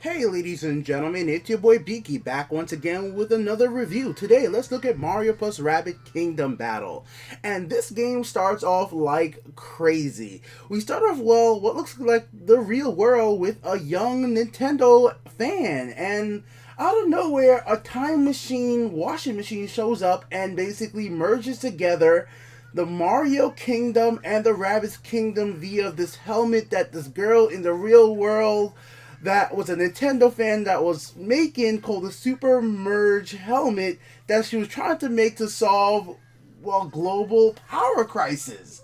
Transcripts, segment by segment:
Hey ladies and gentlemen, it's your boy Beaky back once again with another review. Today, let's look at Mario plus Rabbids Kingdom Battle. And this game starts off like crazy. We start off, well, what looks like the real world with a young Nintendo fan. And out of nowhere, a time machine, washing machine shows up and basically merges together the Mario Kingdom and the Rabbids Kingdom via this helmet that this girl in the real world that was a Nintendo fan that was making, called the Super Merge helmet that she was trying to make to solve, well, global power crisis.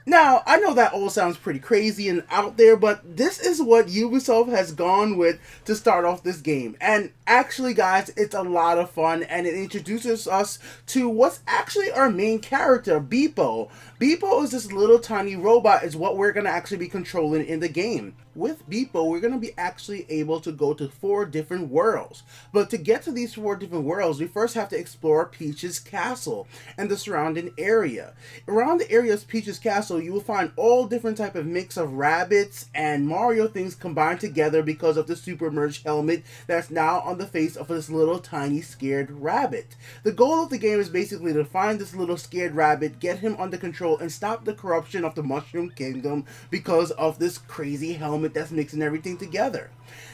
Now, I know that all sounds pretty crazy and out there, but this is what Ubisoft has gone with to start off this game. And actually, guys, it's a lot of fun, and it introduces us to what's actually our main character, Beepo. Beepo is this little tiny robot, is what we're going to actually be controlling in the game. With Beepo, we're going to be actually able to go to 4 different worlds. But to get to these 4 different worlds, we first have to explore Peach's castle and the surrounding area. Around the area of Peach's castle, you will find all different type of mix of Rabbids and Mario things combined together because of the Super Merge helmet that's now on the face of this little tiny scared rabbit. The goal of the game is basically to find this little scared rabbit, get him under control, and stop the corruption of the Mushroom Kingdom because of this crazy helmet that's mixing everything together.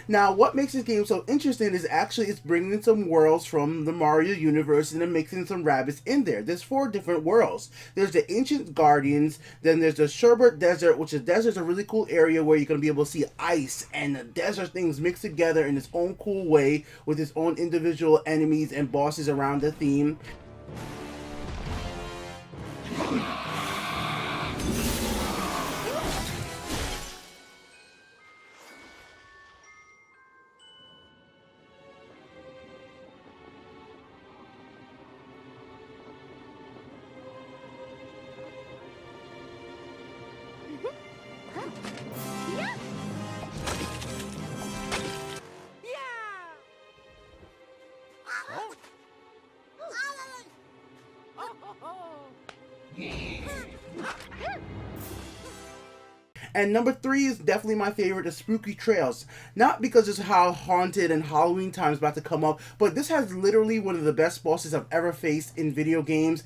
Now, what makes this game so interesting is actually it's bringing some worlds from the Mario universe and then mixing some Rabbids in there. There's 4 different worlds. There's the Ancient Guardians, then there's the Sherbet Desert, which is desert's a really cool area where you're going to be able to see ice and the desert things mixed together in its own cool way with its own individual enemies and bosses around the theme. And number 3 is definitely my favorite, the Spooky Trails. Not because it's how haunted and Halloween time is about to come up, but this has literally one of the best bosses I've ever faced in video games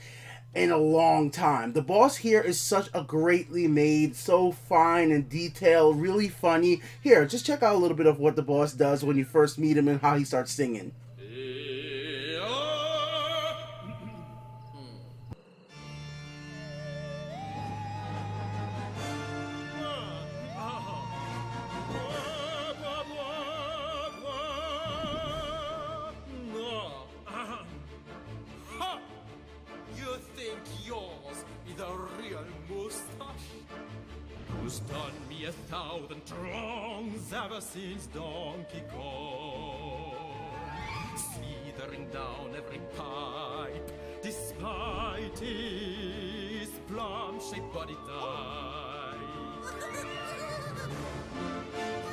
in a long time. The boss here is such a greatly made, so fine and detailed, really funny. Here, just check out a little bit of what the boss does when you first meet him and how he starts singing. Who's done me 1,000 wrongs ever since Donkey Kong, slithering down every pipe, despite his plum-shaped body type.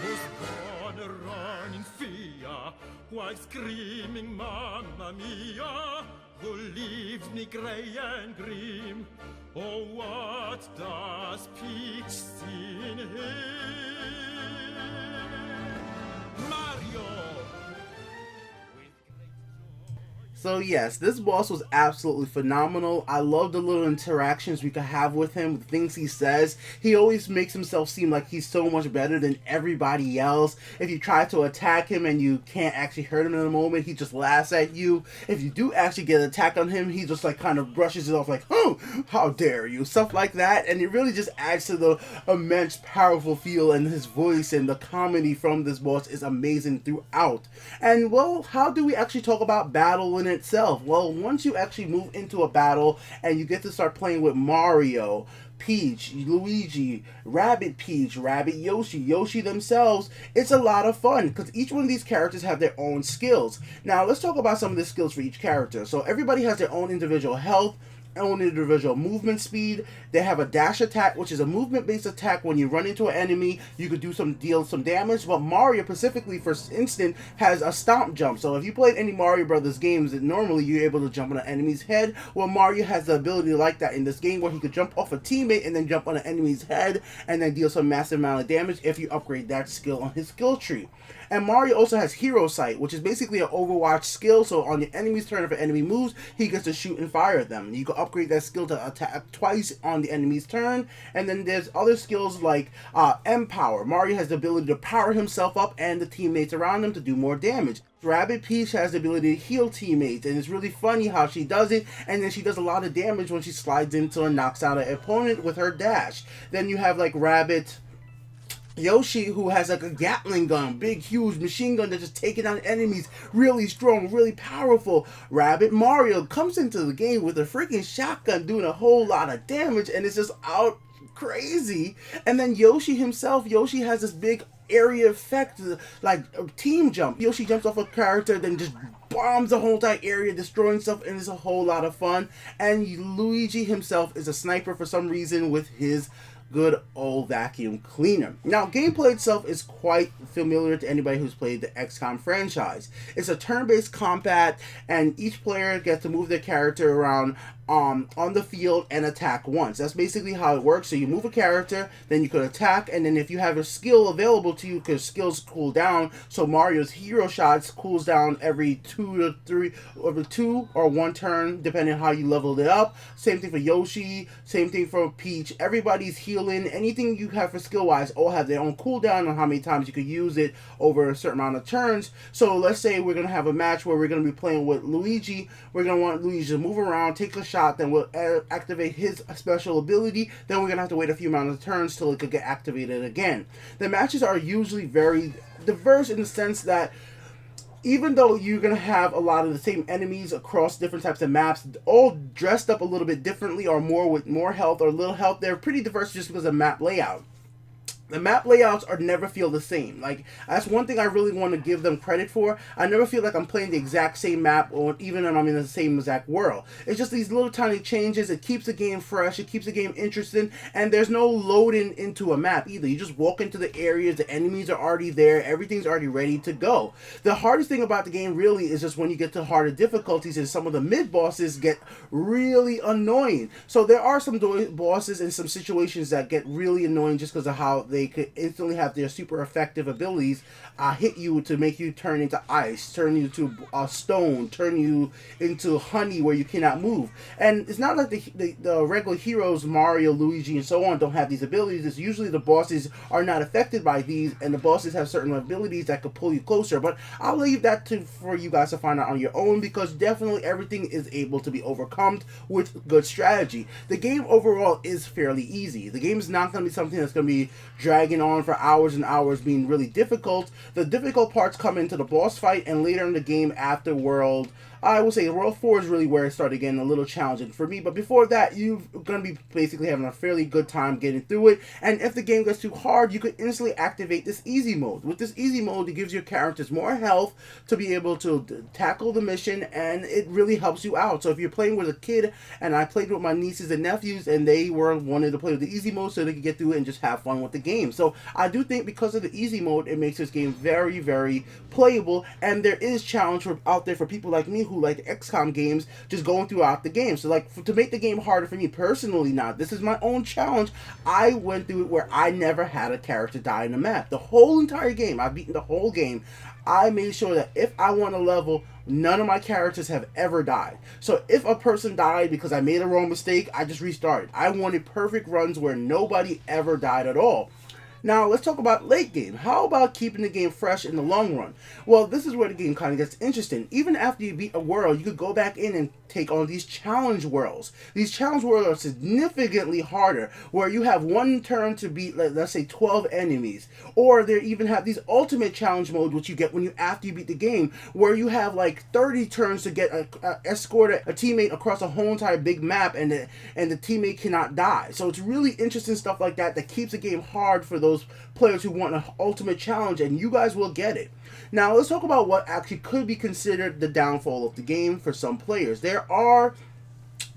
Who's gonna run in fear while screaming Mamma Mia, who leaves me grey and grim. Oh, what does Peach see in him? Mario! So yes, this boss was absolutely phenomenal. I love the little interactions we could have with him, the things he says. He always makes himself seem like he's so much better than everybody else. If you try to attack him and you can't actually hurt him in a moment, he just laughs at you. If you do actually get an attack on him, he just like kind of brushes it off like, oh, how dare you, stuff like that. And it really just adds to the immense powerful feel, and his voice and the comedy from this boss is amazing throughout. And well, how do we actually talk about battle in itself? Well, once you actually move into a battle and you get to start playing with Mario, Peach, Luigi, Rabbid Peach, Rabbid Yoshi, Yoshi themselves, it's a lot of fun because each one of these characters have their own skills. Now, let's talk about some of the skills for each character. So everybody has their own individual health, own individual movement speed. They have a dash attack, which is a movement-based attack. When you run into an enemy, you could deal some damage. But Mario, specifically for instance, has a stomp jump. So if you played any Mario Brothers games, normally you're able to jump on an enemy's head. Well, Mario has the ability like that in this game, where he could jump off a teammate and then jump on an enemy's head and then deal some massive amount of damage if you upgrade that skill on his skill tree. And Mario also has Hero Sight, which is basically an Overwatch skill. So on your enemy's turn, if an enemy moves, he gets to shoot and fire at them. You can upgrade that skill to attack twice on the enemy's turn. And then there's other skills like Empower. Mario has the ability to power himself up and the teammates around him to do more damage. Rabbid Peach has the ability to heal teammates, and it's really funny how she does it, and then she does a lot of damage when she slides into and knocks out an opponent with her dash. Then you have like Rabbit Yoshi, who has like a Gatling gun, big huge machine gun that's just taking out enemies, really strong, really powerful. Rabbit Mario comes into the game with a freaking shotgun doing a whole lot of damage, and it's just out crazy. And then Yoshi himself, Yoshi has this big area effect, like a team jump. Yoshi jumps off a character, then just bombs the whole entire area, destroying stuff, and it's a whole lot of fun. And Luigi himself is a sniper for some reason with his good old vacuum cleaner. Now, gameplay itself is quite familiar to anybody who's played the XCOM franchise. It's a turn-based combat, and each player gets to move their character around on the field and attack once. That's basically how it works. So you move a character, then you could attack, and then if you have a skill available to you, because skills cool down, so Mario's hero shots cools down every 2 or 1 turn, depending on how you leveled it up. Same thing for Yoshi, same thing for Peach. Everybody's healing. Anything you have for skill wise all have their own cooldown on how many times you could use it over a certain amount of turns. So let's say we're going to have a match where we're going to be playing with Luigi. We're going to want Luigi to move around, take a shot, then we'll activate his special ability. Then we're going to have to wait a few amount of turns till it could get activated again. The matches are usually very diverse in the sense that even though you're going to have a lot of the same enemies across different types of maps, all dressed up a little bit differently or more with more health or little health, they're pretty diverse just because of map layout. The map layouts are never feel the same. Like, that's one thing I really want to give them credit for. I never feel like I'm playing the exact same map, or even when I'm in the same exact world. It's just these little tiny changes. It keeps the game fresh. It keeps the game interesting. And there's no loading into a map either. You just walk into the areas. The enemies are already there. Everything's already ready to go. The hardest thing about the game really is just when you get to harder difficulties, and some of the mid bosses get really annoying. So there are some bosses and some situations that get really annoying just because of how they could instantly have their super effective abilities hit you to make you turn into ice, turn you to stone, turn you into honey where you cannot move. And it's not like the regular heroes, Mario, Luigi, and so on, don't have these abilities. It's usually the bosses are not affected by these, and the bosses have certain abilities that could pull you closer. But I'll leave that for you guys to find out on your own, because definitely everything is able to be overcome with good strategy. The game overall is fairly easy. The game is not going to be something that's going to be dragging on for hours and hours, being really difficult. The difficult parts come into the boss fight and later in the game after World, I would say World 4 is really where it started getting a little challenging for me. But before that, you're going to be basically having a fairly good time getting through it. And if the game gets too hard, you could instantly activate this easy mode. With this easy mode, it gives your characters more health to be able to tackle the mission, and it really helps you out. So if you're playing with a kid, and I played with my nieces and nephews, and they wanted to play with the easy mode so they could get through it and just have fun with the game. So I do think because of the easy mode, it makes this game very, very playable. And there is challenge out there for people like me who like XCOM games, just going throughout the game. So like, to make the game harder for me personally now, this is my own challenge. I went through it where I never had a character die in the map. The whole entire game, I've beaten the whole game. I made sure that if I won a level, none of my characters have ever died. So if a person died because I made a wrong mistake, I just restarted. I wanted perfect runs where nobody ever died at all. Now, let's talk about late game. How about keeping the game fresh in the long run? Well, this is where the game kind of gets interesting. Even after you beat a world, you could go back in and take on these challenge worlds. These challenge worlds are significantly harder, where you have one turn to beat, let's say, 12 enemies. Or they even have these ultimate challenge modes, which you get after you beat the game, where you have like 30 turns to get escort a teammate across a whole entire big map, and the teammate cannot die. So it's really interesting stuff like that keeps the game hard for those players who want an ultimate challenge, and you guys will get it. Now let's talk about what actually could be considered the downfall of the game for some players. There are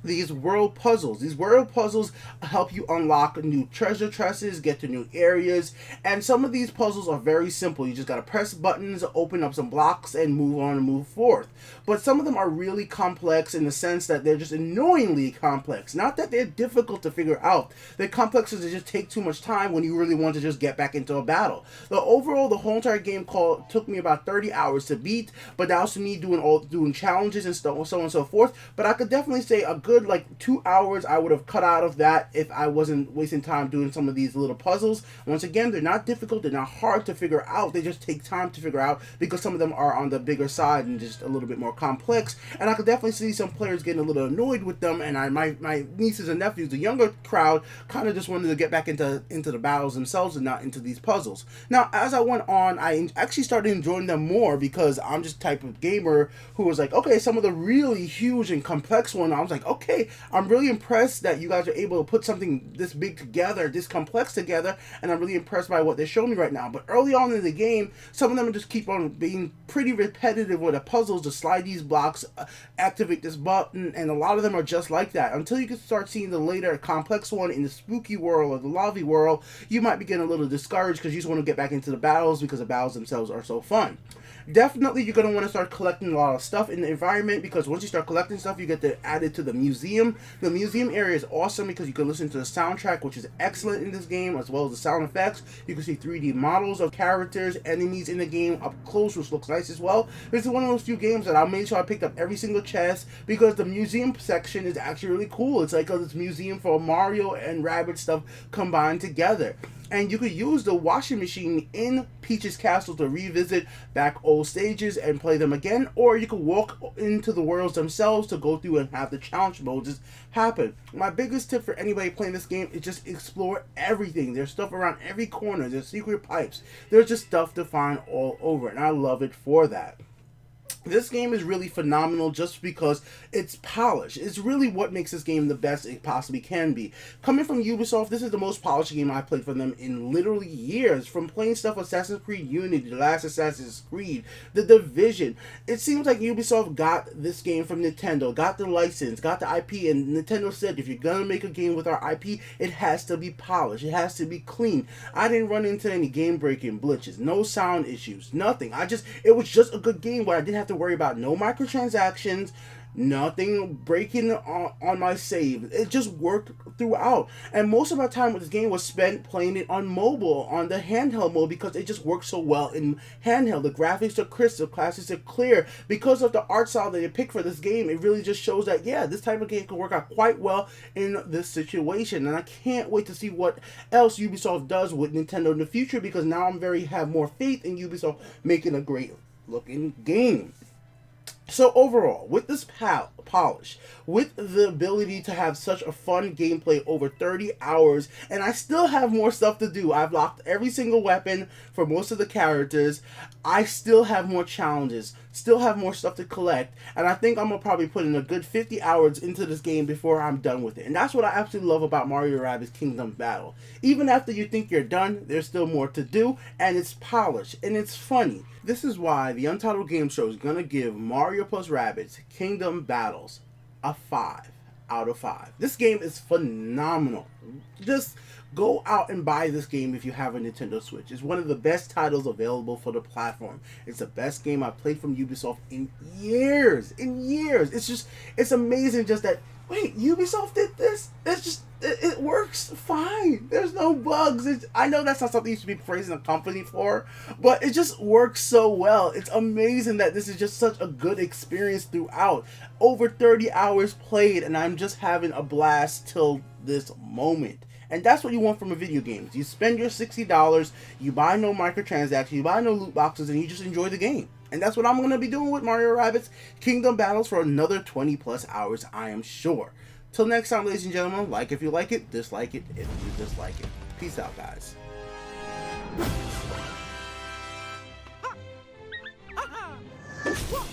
these world puzzles. These world puzzles help you unlock new treasure chests, get to new areas, and some of these puzzles are very simple. You just gotta press buttons, open up some blocks, and move on and move forth. But some of them are really complex in the sense that they're just annoyingly complex. Not that they're difficult to figure out. They're complex because they just take too much time when you really want to just get back into a battle. The whole entire game took me about 30 hours to beat, but that was me doing challenges and so on and so forth. But I could definitely say a good like 2 hours I would have cut out of that if I wasn't wasting time doing some of these little puzzles. Once again, they're not difficult, they're not hard to figure out, they just take time to figure out because some of them are on the bigger side and just a little bit more complex, and I could definitely see some players getting a little annoyed with them, and my nieces and nephews, the younger crowd, kind of just wanted to get back into the battles themselves and not into these puzzles. Now, as I went on, I actually started enjoying them more because I'm just the type of gamer who was like, okay, some of the really huge and complex ones, I was like, okay, I'm really impressed that you guys are able to put something this big together, this complex together, and I'm really impressed by what they're showing me right now. But early on in the game, some of them just keep on being pretty repetitive with the puzzles to slide these blocks, activate this button, and a lot of them are just like that. Until you can start seeing the later complex one in the spooky world or the lobby world, you might be getting a little discouraged because you just want to get back into the battles because the battles themselves are so fun. Definitely, you're going to want to start collecting a lot of stuff in the environment because once you start collecting stuff, you get to add it to the museum. The museum area is awesome because you can listen to the soundtrack, which is excellent in this game, as well as the sound effects. You can see 3D models of characters, enemies in the game up close, which looks nice as well. This is one of those few games that I made sure I picked up every single chest because the museum section is actually really cool. It's like this museum for Mario and Rabbids stuff combined together. And you could use the washing machine in Peach's Castle to revisit back old stages and play them again, or you could walk into the worlds themselves to go through and have the challenge modes happen. My biggest tip for anybody playing this game is just explore everything. There's stuff around every corner. There's secret pipes. There's just stuff to find all over, and I love it for that. This game is really phenomenal just because it's polished. It's really what makes this game the best it possibly can be. Coming from Ubisoft, this is the most polished game I've played from them in literally years. From playing stuff Assassin's Creed Unity, the last Assassin's Creed, The Division. It seems like Ubisoft got this game from Nintendo, got the license, got the IP, and Nintendo said, if you're gonna make a game with our IP, it has to be polished. It has to be clean. I didn't run into any game-breaking glitches, no sound issues, nothing. It was just a good game where I didn't have to worry about no microtransactions, nothing breaking on my save. It just worked throughout. And most of my time with this game was spent playing it on mobile, on the handheld mode, because it just works so well in handheld. The graphics are crisp, the classes are clear. Because of the art style that they picked for this game, it really just shows that, yeah, this type of game can work out quite well in this situation. And I can't wait to see what else Ubisoft does with Nintendo in the future, because now have more faith in Ubisoft making a great looking game. So overall, with this polish, with the ability to have such a fun gameplay over 30 hours, and I still have more stuff to do. I've locked every single weapon for most of the characters. I still have more challenges, still have more stuff to collect, and I think I'm going to probably put in a good 50 hours into this game before I'm done with it. And that's what I absolutely love about Mario Rabbids Kingdom Battle. Even after you think you're done, there's still more to do, and it's polished, and it's funny. This is why the Untitled Game Show is going to give Mario plus Rabbids Kingdom Battles a 5 out of 5. This game is phenomenal. Just go out and buy this game if you have a Nintendo Switch. It's one of the best titles available for the platform. It's the best game I've played from Ubisoft in years. It's amazing just that, wait, Ubisoft did this? It works fine. There's no bugs. I know that's not something you should be praising a company for, but it just works so well. It's amazing that this is just such a good experience throughout. Over 30 hours played, and I'm just having a blast till this moment. And that's what you want from a video game. You spend your $60, you buy no microtransactions, you buy no loot boxes, and you just enjoy the game. And that's what I'm going to be doing with Mario Rabbids Kingdom Battles for another 20 plus hours, I am sure. Till next time, ladies and gentlemen, like if you like it, dislike it if you dislike it. Peace out, guys. Ha! Ha!